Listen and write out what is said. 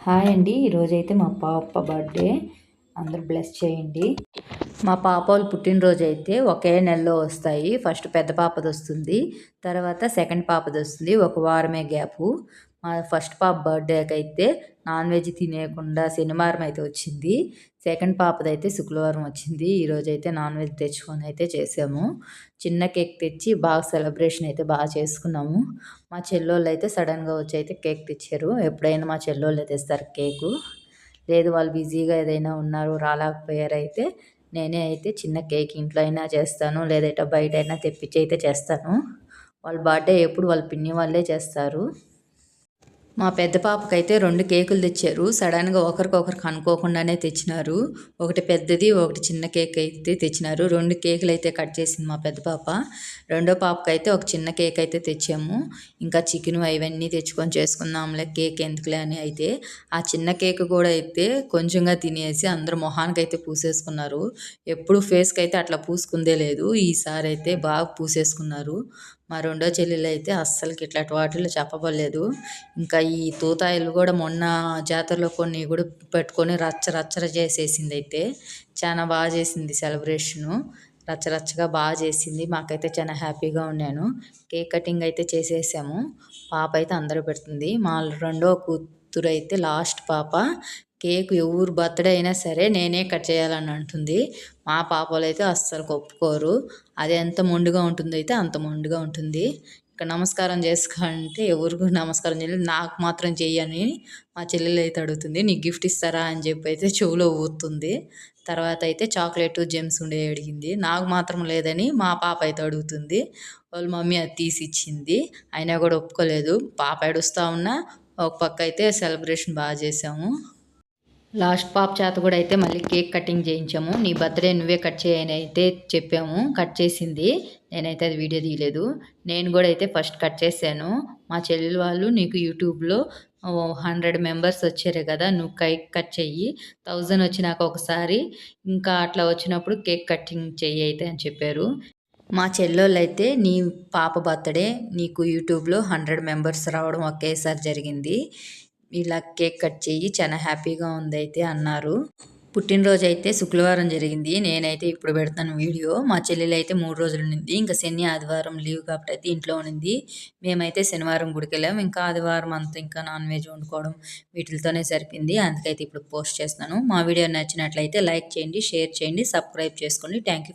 Hi అండి. ఈరోజైతే మా పాప బర్త్డే. అందరూ బ్లెస్ చేయండి. మా పాప వాళ్ళు పుట్టినరోజు అయితే ఒకే నెలలో వస్తాయి. ఫస్ట్ పెద్ద పాపది వస్తుంది, తర్వాత సెకండ్ పాపది వస్తుంది. ఒక వారమే గ్యాపు. మా ఫస్ట్ పాప బర్త్డేకి అయితే నాన్ వెజ్ తినేయకుండా శనివారం అయితే వచ్చింది. సెకండ్ పాపదైతే శుక్రవారం వచ్చింది. ఈరోజైతే నాన్ వెజ్ తెచ్చుకొని అయితే చేసాము. చిన్న కేక్ తెచ్చి బాగా సెలబ్రేషన్ అయితే బాగా చేసుకున్నాము. మా చెల్లోళ్ళు అయితే సడన్గా వచ్చి అయితే కేక్ తెచ్చారు. ఎప్పుడైనా మా చెల్లోళ్ళే తెస్తారు కేకు. లేదు వాళ్ళు బిజీగా ఏదైనా ఉన్నారు రాలేకపోయారు అయితే నేనే అయితే చిన్న కేక్ ఇంట్లో అయినా చేస్తాను, లేదంటే బయట అయినా తెప్పించి అయితే చేస్తాను. వాళ్ళ బర్త్డే ఎప్పుడు వాళ్ళ పిన్ని వాళ్ళే చేస్తారు. మా పెద్ద పాపకైతే 2 కేకులు తెచ్చారు. సడన్గా ఒకరికొకరికి అనుకోకుండానే తెచ్చినారు. ఒకటి పెద్దది, ఒకటి చిన్న కేక్ అయితే తెచ్చినారు. 2 కేకులు అయితే కట్ చేసింది మా పెద్ద పాప. రెండో పాపకైతే ఒక చిన్న కేక్ అయితే తెచ్చాము. ఇంకా చికెను అవన్నీ తెచ్చుకొని చేసుకుందాంలే, కేక్ ఎందుకులే అని అయితే ఆ చిన్న కేక్ కూడా అయితే కొంచెంగా తినేసి అందరూ మొహానికైతే పూసేసుకున్నారు. ఎప్పుడు ఫేస్కి అయితే అట్లా పూసుకుందే లేదు. ఈసారి అయితే బాగా పూసేసుకున్నారు. మా రెండో చెల్లెలు అయితే అస్సలకి ఇట్లాంటి వాటిల్లో చెప్పబడలేదు. ఇంకా ఈ తూతాయిలు కూడా మొన్న జాతరలో కొన్ని కూడా పెట్టుకొని రచ్చ చేసేసింది అయితే. చాలా బాగా చేసింది సెలబ్రేషను. రచ్చరచ్చగా బాగా చేసింది. మాకైతే చాలా హ్యాపీగా ఉన్నాను. కేక్ కటింగ్ అయితే చేసేసాము. పాప అయితే అందరూ పెడుతుంది. మా రెండో కూతురు అయితే లాస్ట్ పాప కేక్ ఎవరు బర్త్డే అయినా సరే నేనే కట్ చేయాలని అంటుంది. మా పాపలు అయితే అస్సలు ఒప్పుకోరు. అది ఎంత మొండిగా ఉంటుందో అయితే అంత మొండిగా ఉంటుంది. ఇక నమస్కారం చేసుకుంటే ఎవరికి నమస్కారం చేయలేదు, నాకు మాత్రం చెయ్యని మా చెల్లెలు అయితే అడుగుతుంది. నీకు గిఫ్ట్ ఇస్తారా అని చెప్పి అయితే చెవులో ఊతుంది. తర్వాత అయితే చాక్లెట్ జెమ్స్ ఉండే అడిగింది. నాకు మాత్రం లేదని మా పాప అయితే అడుగుతుంది. వాళ్ళ మమ్మీ అది తీసి ఇచ్చింది. అయినా కూడా ఒప్పుకోలేదు. పాప ఏడుస్తూ ఉన్నా ఒక పక్క అయితే సెలబ్రేషన్ బాగా చేసాము. లాస్ట్ పాప చేత కూడా అయితే మళ్ళీ కేక్ కటింగ్ చేయించాము. నీ బర్త్డే నువ్వే కట్ చేయని అయితే చెప్పాము. కట్ చేసింది. నేనైతే అది వీడియో తీయలేదు. నేను కూడా అయితే ఫస్ట్ కట్ చేశాను. మా చెల్లెలు వాళ్ళు నీకు యూట్యూబ్లో 100 మెంబర్స్ వచ్చారు కదా, నువ్వు కేక్ కట్ చెయ్యి, 1000 వచ్చినాక ఒకసారి ఇంకా అట్లా వచ్చినప్పుడు కేక్ కటింగ్ చెయ్యి అయితే అని చెప్పారు. మా చెల్లోళ్ళు అయితే నీ పాప బర్త్డే నీకు యూట్యూబ్లో 100 మెంబర్స్ రావడం ఒకేసారి జరిగింది, ఇలా కేక్ కట్ చెయ్యి, చాలా హ్యాపీగా ఉందైతే అన్నారు. పుట్టినరోజు అయితే శుక్రవారం జరిగింది. నేనైతే ఇప్పుడు పెడతాను వీడియో. మా చెల్లెలు అయితే 3 రోజులు ఉండింది. ఇంకా శని ఆదివారం లీవ్ కాబట్టి అయితే ఇంట్లో ఉండింది. మేమైతే శనివారం గుడికి వెళ్ళాము. ఇంకా ఆదివారం అంతా ఇంకా నాన్ వెజ్ వండుకోవడం వీటితోనే సరిపోయింది. అందుకైతే ఇప్పుడు పోస్ట్ చేస్తున్నాను. మా వీడియో నచ్చినట్లయితే లైక్ చేయండి, షేర్ చేయండి, సబ్స్క్రైబ్ చేసుకోండి. Thank you.